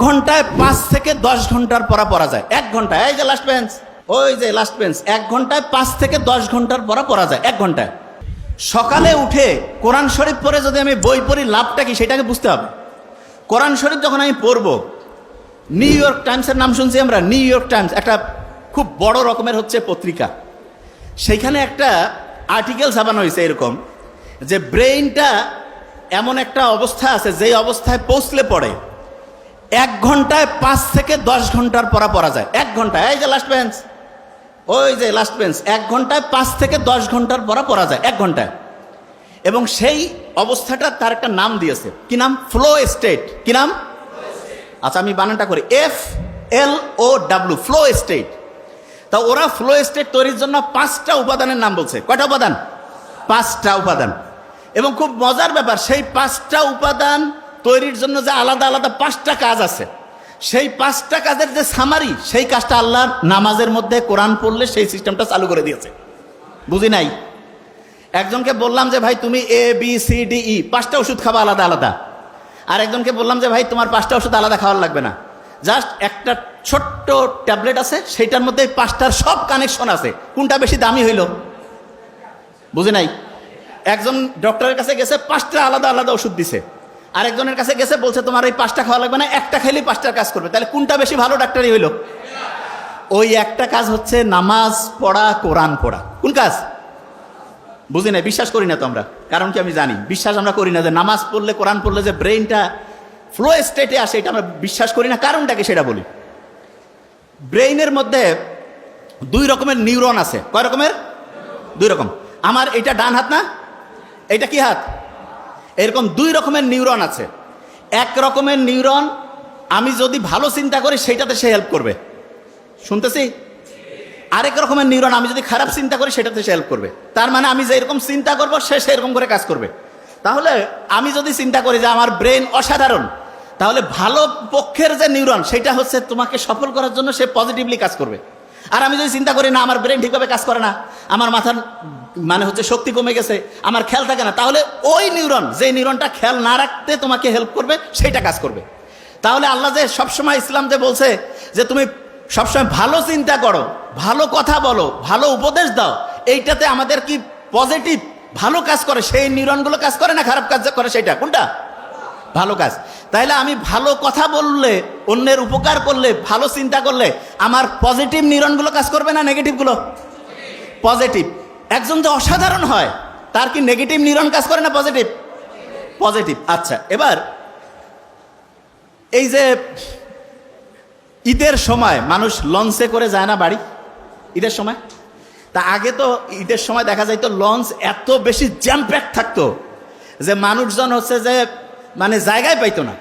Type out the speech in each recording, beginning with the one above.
ঘন্টায় 5 থেকে 10 ঘন্টার পড়া যায়। 1 ঘন্টায়, এই যে লাস্ট বেঞ্চ, ওই যে লাস্ট বেঞ্চ, 1 ঘন্টায় 5 থেকে 10 ঘন্টার পড়া যায় 1 ঘন্টায়। সকালে উঠে কোরআন শরীফ পড়ে যদি আমি বই পড়ি, লাভটা কি সেটাকে বুঝতে হবে। কোরআন শরীফ যখন আমি পড়বো, নিউ ইয়র্ক টাইমসের নাম শুনছি আমরা। নিউ ইয়র্ক টাইমস একটা খুব বড় রকমের হচ্ছে পত্রিকা। সেইখানে একটা আর্টিকেল ছাপানো হয়েছে এরকম, যে ব্রেইনটা এমন একটা অবস্থা আছে, যেই অবস্থায় পৌঁছলে পড়ে 1 ঘন্টায় 5 থেকে 10 ঘন্টার পড়া যায়। 1 ঘন্টায়, এই যে লাস্ট বেঞ্চ, ওই যে লাস্ট বেঞ্চ, 1 ঘন্টায় 5 থেকে 10 ঘন্টার পড়া যায় 1 ঘন্টায়। এবং সেই অবস্থাটা তার একটা নাম দিয়েছে। কি নাম? Flow state. কি নাম? আচ্ছা, আমি বানানটা করি, FLOW, ফ্লো স্টেট। তা ওরা ফ্লো স্টেট তৈরির জন্য 5টা উপাদানের নাম বলছে। কয়টা উপাদান? 5টা উপাদান। এবং খুব মজার ব্যাপার, সেই 5টা উপাদান তৈরির জন্য যে আলাদা আলাদা 5টা কাজ আছে, সেই 5টা কাজের যে সামারি, সেই কাজটা আল্লাহ নামাজের মধ্যে কোরআন পড়লে সেই সিস্টেমটা চালু করে দিয়েছে। বুঝি নাই? একজনকে বললাম যে ভাই তুমি ABCDE 5টা ওষুধ খাবা আলাদা আলাদা। আর একজনকে বললাম যে ভাই তোমার 5টা ওষুধ আলাদা খাওয়ার লাগবে না, জাস্ট একটা ছোট্ট ট্যাবলেট আছে, সেইটার মধ্যে 5টার সব কানেকশন আছে, কোনটা বেশি দামি হইল? বুঝি নাই? একজন ডক্টরের কাছে গেছে, 5টা আলাদা আলাদা ওষুধ দিছে। আরেকজনের কাছে গেছে, বলছে তোমার এই 5টা খাওয়া লাগবে না, একটা খাইলেই 5টার কাজ করবে। তাহলে কোনটা বেশি ভালো ডাক্তারই হইল? ওই একটা কাজ হচ্ছে নামাজ পড়া, কোরআন পড়া। কোন কাজ? বুঝি নাই, বিশ্বাস করি না তো আমরা। কারণ কি? আমি জানি বিশ্বাস আমরা করি না যে নামাজ পড়লে, কোরআন পড়লে যে ব্রেইনটা ফ্লো স্টেটে আসে, এটা আমরা বিশ্বাস করি না। কারণটাকে সেটা বলি। ব্রেইনের মধ্যে 2 রকমের নিউরন আছে। কয় রকমের? 2 রকম। আমার এটা ডান হাত না, এটা কি হাত? এরকম 2 রকমের নিউরন আছে। এক রকমের নিউরন আমি যদি ভালো চিন্তা করি সেইটাতে সে হেল্প করবে, শুনতেছি। আরেক রকমের নিউরন আমি যদি খারাপ চিন্তা করি সেটাতে সে হেল্প করবে। তার মানে আমি যে এরকম চিন্তা করবো, সে সেরকম করে কাজ করবে। তাহলে আমি যদি চিন্তা করি যে আমার ব্রেন অসাধারণ, তাহলে ভালো পক্ষের যে নিউরন, সেটা হচ্ছে তোমাকে সফল করার জন্য সে পজিটিভলি কাজ করবে। আর আমি যদি চিন্তা করি না আমার ব্রেন ঠিকভাবে কাজ করে না, আমার মাথার মানে হচ্ছে শক্তি কমে গেছে, আমার খেয়াল থাকে না, তাহলে ওই নিউরন, যে নিউরনটা খেয়াল না রাখতে তোমাকে হেল্প করবে, সেইটা কাজ করবে। তাহলে আল্লাহ যে সবসময় ইসলাম যে বলছে যে তুমি সবসময় ভালো চিন্তা করো, ভালো কথা বলো, ভালো উপদেশ দাও, এইটাতে আমাদের কি পজিটিভ ভালো কাজ করে, সেই নিউরনগুলো কাজ করে না খারাপ কাজ করে? সেটা কোনটা? ভালো কাজ। তাইলে আমি ভালো কথা বললে, অন্যের উপকার করলে, ভালো চিন্তা করলে আমার পজিটিভ নিউরনগুলো কাজ করবে না নেগেটিভগুলো? পজিটিভ। একজন যে অসাধারণ হয়, তার কি নেগেটিভ নিউরন কাজ করে না পজিটিভ? পজিটিভ। আচ্ছা, এবার এই যে ঈদের সময় মানুষ লঞ্চে করে যায় না বাড়ি, ঈদের সময়? তা আগে তো ঈদের সময় দেখা যাইতো লঞ্চ এত বেশি জ্যাম প্যাক থাকতো যে মানুষজন হচ্ছে যে মানে জায়গায় পাইতো না।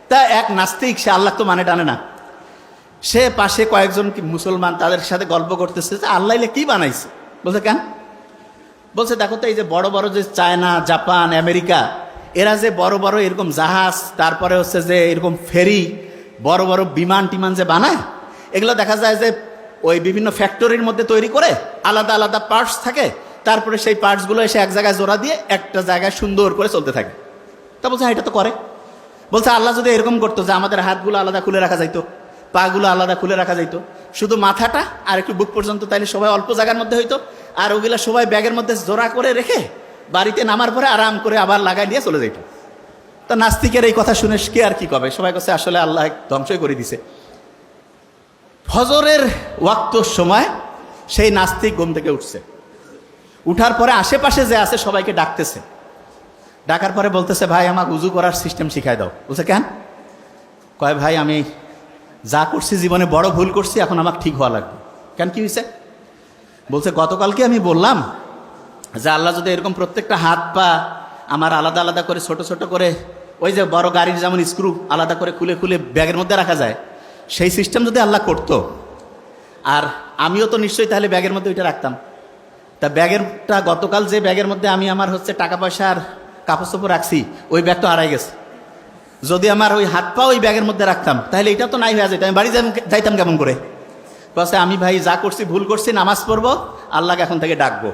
তা এক নাস্তিক, সে আল্লাহ তো মানে টানে না, সে পাশে কয়েকজন মুসলমান, তাদের সাথে গল্প করতেছে যে আল্লাহ কি বানাইছে। বলছে কেন? বলছে দেখো তো, এই যে বড় বড় যে চায়না, জাপান, আমেরিকা, এরা যে বড় বড় এরকম জাহাজ, তারপরে হচ্ছে যে এরকম ফেরি, বড় বড় বিমান টিমান যে বানায়, এগুলো দেখা যায় যে ওই বিভিন্ন ফ্যাক্টরির মধ্যে তৈরি করে, আলাদা আলাদা পার্টস থাকে, তারপরে সেই পার্টসগুলো এসে এক জায়গায় জোড়া দিয়ে একটা জায়গায় সুন্দর করে চলতে থাকে। তা বলছে এটা তো করে। বলছে আল্লাহ যদি এরকম করতো যে আমাদের হাতগুলো আলাদা খুলে রাখা যাইতো, পাগুলো আলাদা খুলে রাখা যাইতো, শুধু মাথাটা আর একটু বুক পর্যন্ত, তাইলে সবাই অল্প জায়গার মধ্যে হইতো, আর ওগুলা সবাই ব্যাগের মধ্যে জোড়া করে রেখে বাড়িতে নামার পরে আরাম করে আবার লাগাই দিয়ে চলে যাইতো। তা নাস্তিকের এই কথা শুনে কে আর কি কবে? সবাই কাছে আসলে আল্লাহ ধ্বংসই করে দিছে। ফজরের ওয়াক্তর সময় সেই নাস্তিক ঘুম থেকে উঠছে, উঠার পরে আশেপাশে যে আছে সবাইকে ডাকতেছে, ডাকার পরে বলতেছে ভাই আমাকে উজু করার সিস্টেম শিখাই দাও। বলছে কেন? কয় ভাই আমি যা করছি জীবনে বড় ভুল করছি, এখন আমাকে ঠিক হওয়া লাগবে। কেন, কি হয়েছে? বলছে গতকালকে আমি বললাম যে আল্লাহ যদি এরকম প্রত্যেকটা হাত পা আমার আলাদা আলাদা করে ছোট ছোট করে, ওই যে বড় গাড়ির যেমন স্ক্রু আলাদা করে খুলে খুলে ব্যাগের মধ্যে রাখা যায়, সেই সিস্টেম যদি আল্লাহ করতো, আর আমিও তো নিশ্চয়ই তাহলে ব্যাগের মধ্যে ওইটা রাখতাম। তা ব্যাগেরটা গতকাল যে ব্যাগের মধ্যে আমি আমার হচ্ছে টাকা পয়সা আর কাপড় চোপড় রাখছি, ওই ব্যাগ তো হারাই গেছে। যদি আমার ওই হাত পা ওই ব্যাগের মধ্যে রাখতাম, তাহলে এটা তো নাই হয়ে যেত, আমি বাড়ি যাইতাম কেমন করে? বলছে আমি ভাই যা করছি ভুল করছি, নামাজ পড়বো, আল্লাহকে এখন থেকে ডাকবো।